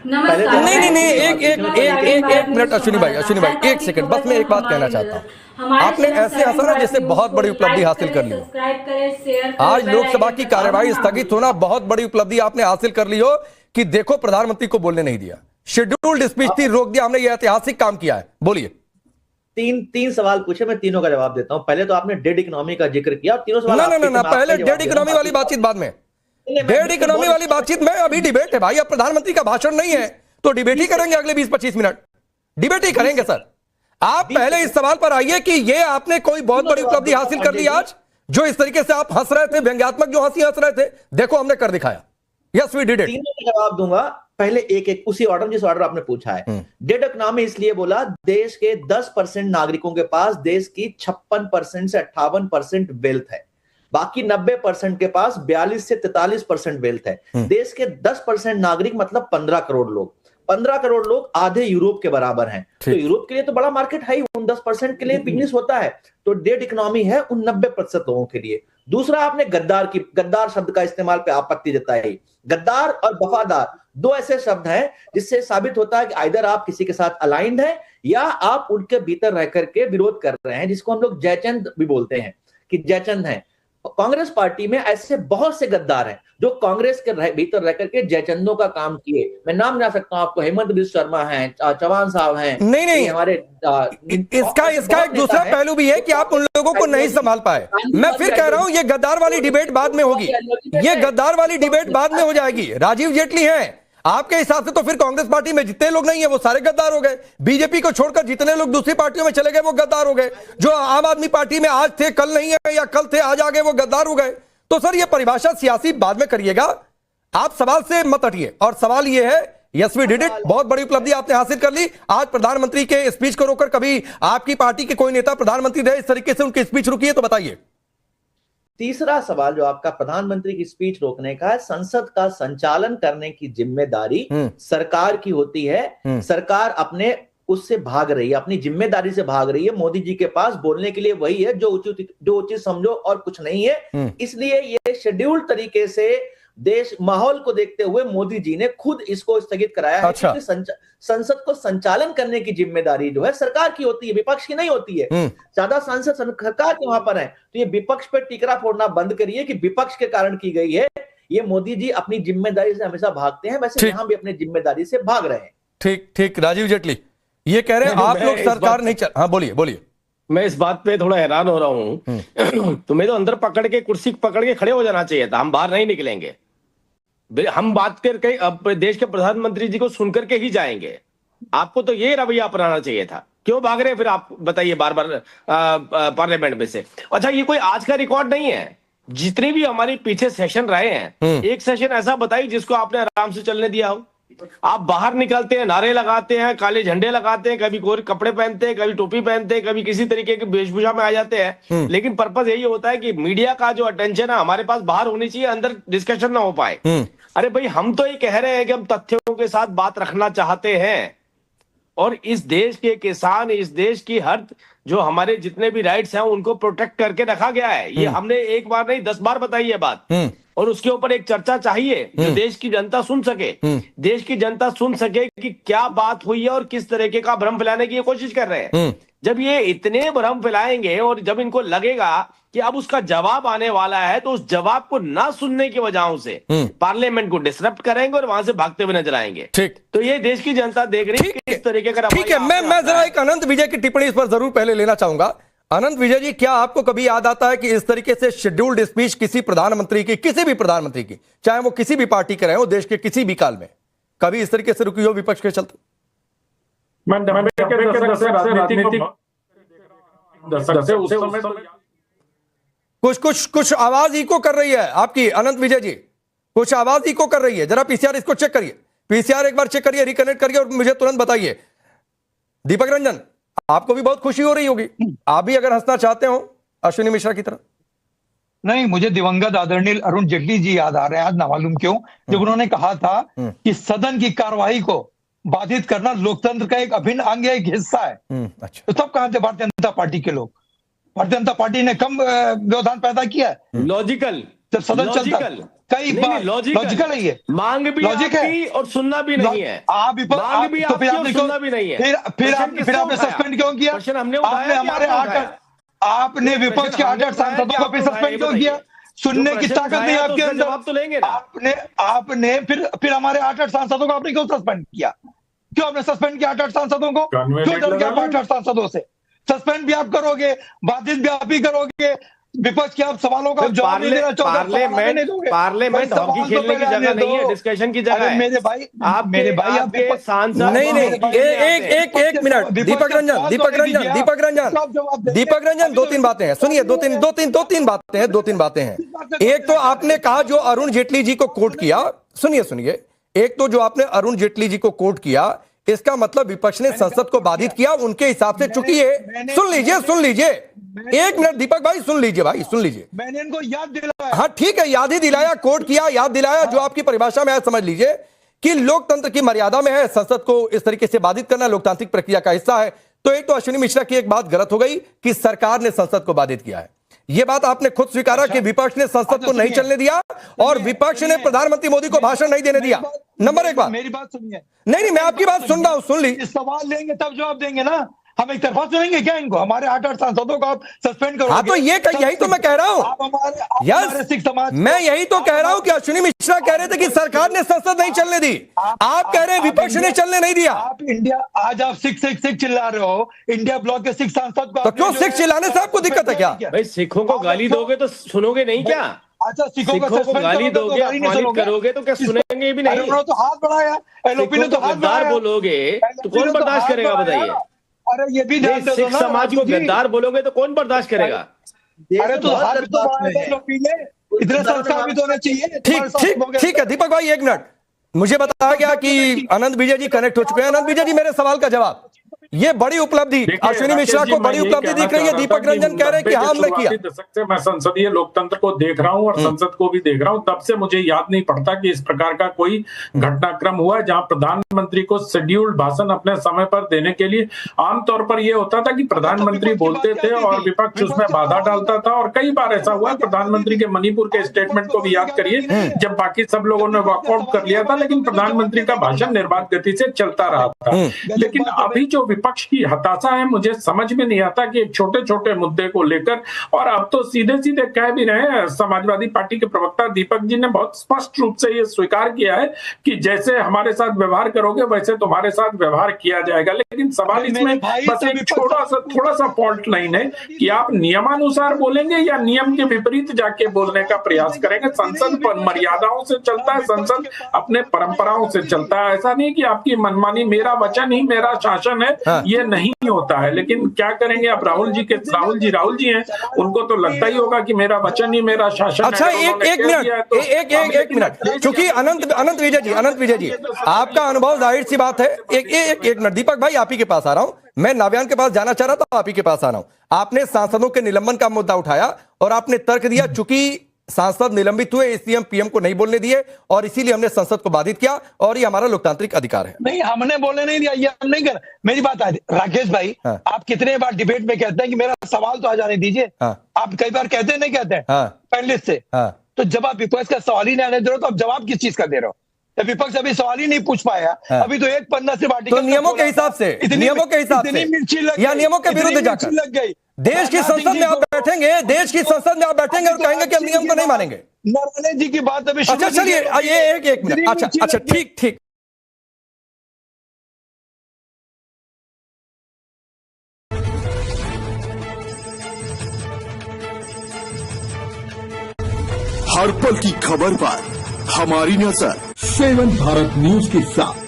नहीं, एक मिनट अश्विनी भाई, एक सेकंड, बस मैं एक बात कहना चाहता हूँ। आपने ऐसे हंसा ना जैसे बहुत बड़ी उपलब्धि हासिल कर ली हो। आज लोकसभा की कार्यवाही स्थगित होना बहुत बड़ी उपलब्धि आपने हासिल कर ली हो कि देखो प्रधानमंत्री को बोलने नहीं दिया, शेड्यूल्ड स्पीच थी, रोक दिया, हमने ये ऐतिहासिक काम किया है। बोलिए। तीन सवाल पूछे, मैं तीनों का जवाब देता हूं। पहले तो आपने डेड इकोनॉमी का जिक्र किया, तीनों सवाल ना, पहले डेड इकोनॉमी वाली बातचीत बाद में। डेड इकोनॉमी वाली बातचीत में अभी डिबेट है भाई, अब प्रधानमंत्री का भाषण नहीं है तो डिबेट ही करेंगे, अगले 20-25 मिनट डिबेट ही करेंगे सर। आप पहले इस सवाल पर आइए कि ये आपने कोई बहुत बड़ी उपलब्धि हासिल कर ली आज, जो इस तरीके से आप हंस रहे थे, व्यंग्यात्मक जो हंस रहे थे, देखो हमने कर दिखाया। Yes we did it. तीनों का जवाब दूंगा, पहले एक उसी ऑर्डर जिस ऑर्डर आपने पूछा है। डेड इकोनॉमी इसलिए बोला, देश के 10% नागरिकों के पास देश की 56% से 58% वेल्थ है, बाकी 90% के पास 42 से 43% वेल्थ है। देश के 10% नागरिक मतलब 15 करोड़ लोग, 15 करोड़ लोग आधे यूरोप के बराबर हैं। तो यूरोप के लिए तो बड़ा मार्केट है ही, उन 10% के लिए बिजनेस होता है। तो डेड इकोनॉमी है उन 90% लोगों के लिए। दूसरा, आपने गद्दार शब्द का इस्तेमाल पे आपत्ति जताई। गद्दार और वफादार दो ऐसे शब्द हैं जिससे साबित होता है कि आइदर आप किसी के साथ अलाइंड हैं या आप उनके भीतर रह करके विरोध कर रहे हैं, जिसको हम लोग जयचंद भी बोलते हैं कि जयचंद हैं। कांग्रेस पार्टी में ऐसे बहुत से गद्दार हैं जो कांग्रेस के भीतर रह करके जयचंदों का काम किए। मैं नाम जा सकता हूं आपको, हेमंत बिस्वा शर्मा हैं, चौहान साहब हैं। नहीं हमारे इसका एक दूसरा पहलू भी है कि आप उन लोगों को नहीं संभाल पाए। मैं फिर कह रहा हूं ये गद्दार वाली डिबेट बाद में होगी, ये गद्दार वाली डिबेट बाद में हो जाएगी। राजीव जेटली हैं, आपके हिसाब से तो फिर कांग्रेस पार्टी में जितने लोग नहीं है वो सारे गद्दार हो गए। बीजेपी को छोड़कर जितने लोग दूसरी पार्टियों में चले गए वो गद्दार हो गए। जो आम आदमी पार्टी में आज थे कल नहीं है, या कल थे आज आ गए, वो गद्दार हो गए। तो सर ये परिभाषा सियासी बाद में करिएगा, आप सवाल से मत हटिए। और सवाल ये है, यस वी डिड इट, बहुत बड़ी उपलब्धि आपने हासिल कर ली। आज प्रधानमंत्री के स्पीच को रोककर कभी आपकी पार्टी के कोई नेता प्रधानमंत्री रहे इस तरीके से उनकी स्पीच रुकी है तो बताइए। तीसरा सवाल जो आपका प्रधानमंत्री की स्पीच रोकने का है, संसद का संचालन करने की जिम्मेदारी सरकार की होती है। सरकार अपने उससे भाग रही है, अपनी जिम्मेदारी से भाग रही है। मोदी जी के पास बोलने के लिए वही है जो उचित समझो और कुछ नहीं है। इसलिए ये शेड्यूल्ड तरीके से देश माहौल को देखते हुए मोदी जी ने खुद इसको स्थगित कराया है। क्योंकि संसद को संचालन करने की जिम्मेदारी जो है सरकार की होती है, विपक्ष की नहीं होती है। ज्यादा सांसद सरकार के वहां पर है, तो ये विपक्ष पे टिकरा फोड़ना बंद करिए कि विपक्ष के कारण की गई है। ये मोदी जी अपनी जिम्मेदारी से हमेशा भागते हैं, वैसे यहां भी अपनी जिम्मेदारी से भाग रहे हैं। ठीक। राजीव जेटली ये कह रहे हैं आप लोग सरकार नहीं चल। हाँ बोलिए। मैं इस बात पे थोड़ा हैरान हो रहा हूं। तुम्हें तो अंदर पकड़ के कुर्सी पकड़ के खड़े हो जाना चाहिए था, हम बाहर नहीं निकलेंगे। हम बात करके अब देश के प्रधानमंत्री जी को सुनकर के ही जाएंगे। आपको तो ये रवैया अपनाना चाहिए था। क्यों भाग रहे हैं फिर आप बताइए बार बार पार्लियामेंट में से। अच्छा, ये कोई आज का रिकॉर्ड नहीं है। जितने भी हमारे पीछे सेशन रहे हैं, एक सेशन ऐसा बताइए जिसको आपने आराम से चलने दिया हो। आप बाहर निकलते हैं, नारे लगाते हैं, काले झंडे लगाते हैं, कभी कोई कपड़े पहनते हैं, कभी टोपी पहनते हैं, कभी किसी तरीके की वेशभूषा में आ जाते हैं। लेकिन पर्पस यही होता है कि मीडिया का जो अटेंशन है हमारे पास बाहर होनी चाहिए, अंदर डिस्कशन ना हो पाए। अरे भाई, हम तो ये कह रहे हैं कि हम तथ्यों के साथ बात रखना चाहते हैं, और इस देश के किसान, इस देश की हर जो हमारे जितने भी राइट्स हैं उनको प्रोटेक्ट करके रखा गया है। ये हमने एक बार नहीं 10 बार बताई है बात, और उसके ऊपर एक चर्चा चाहिए जो देश की जनता सुन सके। देश की जनता सुन सके कि क्या बात हुई है और किस तरीके का भ्रम फैलाने की ये कोशिश कर रहे हैं। जब ये इतने भ्रम फैलाएंगे और जब इनको लगेगा कि अब उसका जवाब आने वाला है, तो उस जवाब को ना सुनने की वजहों से पार्लियामेंट को डिसरप्ट करेंगे और वहां से भागते हुए नजर आएंगे। ठीक, तो ये देश की जनता देख रही है कि किस तरीके का। ठीक है, मैं जरा एक अनंत विजय की टिप्पणी इस पर जरूर पहले लेना चाहूंगा। अनंत विजय जी, क्या आपको कभी याद आता है कि इस तरीके से शेड्यूल्ड स्पीच किसी प्रधानमंत्री की, किसी भी प्रधानमंत्री की, चाहे वो किसी भी पार्टी के रहे हो, देश के किसी भी काल में, कभी इस तरीके से रुकी हो विपक्ष के चलते? कुछ आवाज इको कर रही है आपकी अनंत विजय जी, कुछ आवाज इको कर रही है। जरा पीसीआर इसको चेक करिए, पीसीआर एक बार चेक करिए, रिकनेक्ट करिए और मुझे तुरंत बताइए। दीपक रंजन, आपको भी बहुत खुशी हो रही होगी, आप भी अगर हंसना चाहते हो अश्विनी मिश्रा की तरह। नहीं, मुझे दिवंगत आदरणीय अरुण जेटली जी याद आ रहे हैं आज, ना मालूम क्यों, जब उन्होंने कहा था कि सदन की कार्यवाही को बाधित करना लोकतंत्र का एक अभिन्न अंग है, एक हिस्सा है। अच्छा, तो तब कहां थे भारतीय जनता पार्टी के लोग? भारतीय जनता पार्टी ने कम व्यवधान पैदा किया है लॉजिकल, जब सदन चलता। कई बार लॉजिकल है ये, मांग भी लॉजिक है आपकी और सुनना भी नहीं है। आप मांग भी आपकी और सुनना भी नहीं है। फिर आपने सस्पेंड क्यों किया? हमने आपने हमारे आपने विपक्ष के 8 सांसदों को फिर सस्पेंड क्यों किया? सुनने की ताकत नहीं आपके अंदर। जवाब तो लेंगे ना। आपने फिर हमारे 8 सांसदों को आपने क्यों सस्पेंड किया? क्यों आपने सस्पेंड किया 8 सांसदों को? क्यों डर गया 8 सांसदों से? सस्पेंड भी आप करोगे, बाधित भी आप ही करोगे, विपक्ष के आप सवालों का जवाब नहीं देना चाहोगे। पार्लियामेंट हॉकी खेलने की जगह नहीं है, डिस्कशन की जगह है। मेरे भाई आप सांसद नहीं एक मिनट, दीपक रंजन 2-3 बातें हैं, सुनिए, दो तीन बातें हैं। एक तो आपने कहा जो अरुण जेटली जी को कोट किया, सुनिए, एक तो जो आपने अरुण जेटली जी को कोट किया, इसका मतलब विपक्ष ने संसद को बाधित किया उनके हिसाब से। चुकी है, सुन लीजिए 1 मिनट दीपक भाई, सुन लीजिए। मैंने इनको याद दिलाया। हाँ ठीक है, याद ही दिलाया, कोट किया, याद दिलाया। जो आपकी परिभाषा में है, समझ लीजिए कि लोकतंत्र की मर्यादा में है संसद को इस तरीके से बाधित करना, लोकतांत्रिक प्रक्रिया का हिस्सा है। तो एक तो अश्विनी मिश्रा की एक बात गलत हो गई कि सरकार ने संसद को बाधित किया है। यह बात आपने खुद स्वीकारा कि विपक्ष ने संसद को नहीं चलने दिया और विपक्ष ने प्रधानमंत्री मोदी को भाषण नहीं देने दिया। नंबर 1 बात, मेरी बात सुनिए। नहीं, मैं आपकी बात सुन रहा हूं, सुन ली। सवाल लेंगे तब जवाब देंगे ना। हम एक तरफा सुनेंगे क्या इनको? हमारे 8 सांसदों को आप सस्पेंड करोगे? हाँ तो यही तो मैं कह रहा हूं। यस, मैं यही तो कह रहा हूं कि अश्विनी मिश्रा कह रहे थे कि सरकार ने संसद नहीं चलने दी, आप कह रहे हैं विपक्ष ने चलने नहीं दिया। आप इंडिया, आज आप 6 चिल्ला रहे हो, इंडिया ब्लॉक के 6 सांसद को। तो क्यों 6 चिल्लाने से आपको दिक्कत है क्या? भाई सिखों को गाली दोगे तो सुनोगे नहीं क्या? अच्छा, सिखों को गाली दोगे, अपमानित करोगे तो क्या सुनेंगे भी नहीं? उन्होंने तो हाथ बढ़ाया, एलओपी ने तो हाथ गद्दार बढ़ाया। बोलोगे तो कौन बर्दाश्त करेगा बताइए? अरे ये भी ध्यान दे दो सिख ना, समाज को गद्दार बोलोगे तो कौन बर्दाश्त करेगा? अरे तो हाथ तो बढ़ाया एलओपी ने, इतने संस्कार भी तो होने चाहिए। ठीक है दीपक भाई, 1 मिनट। मुझे बताया गया कि आनंद विजय जी कनेक्ट हो चुके हैं। आनंद विजय जी, मेरे सवाल का जवाब। ये बड़ी उपलब्धि अश्विनी मिश्रा को बड़ी उपलब्धि दिख रही है। दीपक रंजन कह रहे हैं कि हाँ हमने किया। दशक से मैं संसदीय लोकतंत्र को देख रहा हूं और संसद को भी देख रहा हूं, तब से मुझे याद नहीं पड़ता कि इस प्रकार का कोई घटनाक्रम हुआ है जहां प्रधानमंत्री को शेड्यूल्ड भाषण अपने समय पर देने के लिए आमतौर पर यह होता था कि प्रधानमंत्री बोलते थे और विपक्ष उसमें बाधा डालता था। और कई बार ऐसा हुआ, प्रधानमंत्री के मणिपुर के स्टेटमेंट को भी याद करिए, जब बाकी सब लोगों ने वॉकआउट कर लिया था लेकिन प्रधानमंत्री का भाषण निर्बाध गति से चलता रहा था। लेकिन अभी जो विपक्ष की हताशा है, मुझे समझ में नहीं आता कि एक छोटे छोटे मुद्दे को लेकर, और अब तो सीधे सीधे कह भी रहे हैं, समाजवादी पार्टी के प्रवक्ता दीपक जी ने बहुत स्पष्ट रूप से ये स्वीकार किया है कि जैसे हमारे साथ व्यवहार करोगे वैसे तुम्हारे साथ व्यवहार किया जाएगा। लेकिन सवाल इसमें बस एक थोड़ा सा फॉल्ट लाइन है कि आप नियमानुसार बोलेंगे या नियम के विपरीत जाके बोलने का प्रयास करेंगे। संसद पर मर्यादाओं से चलता है, संसद अपने परंपराओं से चलता है। ऐसा नहीं कि आपकी मनमानी, मेरा वचन ही मेरा शासन है, ये नहीं होता है। लेकिन क्या करेंगे, अब राहुल जी हैं, उनको तो लगता ही होगा कि मेरा वचन ही मेरा शासन है। अच्छा, एक मिनट, क्योंकि अनंत विजय जी आपका अनुभव जाहिर सी बात है। एक मिनट दीपक भाई, आप ही के पास आ रहा हूं। मैं नाव्यान के पास जाना चाह रहा था, आप ही के पास आ रहा हूं। आपने सांसदों के निलंबन का मुद्दा उठाया और आपने तर्क दिया चूंकि सांसद निलंबित हुए, इसलिए हम पीएम को नहीं बोलने दिए और इसीलिए हमने संसद को बाधित किया और ये हमारा लोकतांत्रिक अधिकार है। नहीं, हमने बोलने नहीं दिया, ये हम नहीं कर। मेरी बात है राकेश भाई, हाँ। आप कितने बार डिबेट में कहते हैं कि मेरा सवाल तो आ जाने दीजिए। हाँ। आप कई बार कहते हैं, नहीं कहते हैं? हाँ। पैनलिस्ट से। हाँ। तो जब आप विपक्ष का सवाल ही नहीं आने दे रहे हो तो आप जवाब किस चीज का दे रहे हो? विपक्ष अभी सवाल ही नहीं पूछ पाया। हाँ। अभी तो एक पन्ना से बाटी, तो नियमों के हिसाब से या नियमों के विरुद्ध जाकर लग गई। देश की संसद में आप बैठेंगे, और कहेंगे कि हम नियम को नहीं मानेंगे। नरवणे जी की बात अभी, अच्छा चलिए, ये एक मिनट। अच्छा ठीक। हर पल की खबर पर हमारी नजर। 7 भारत न्यूज के साथ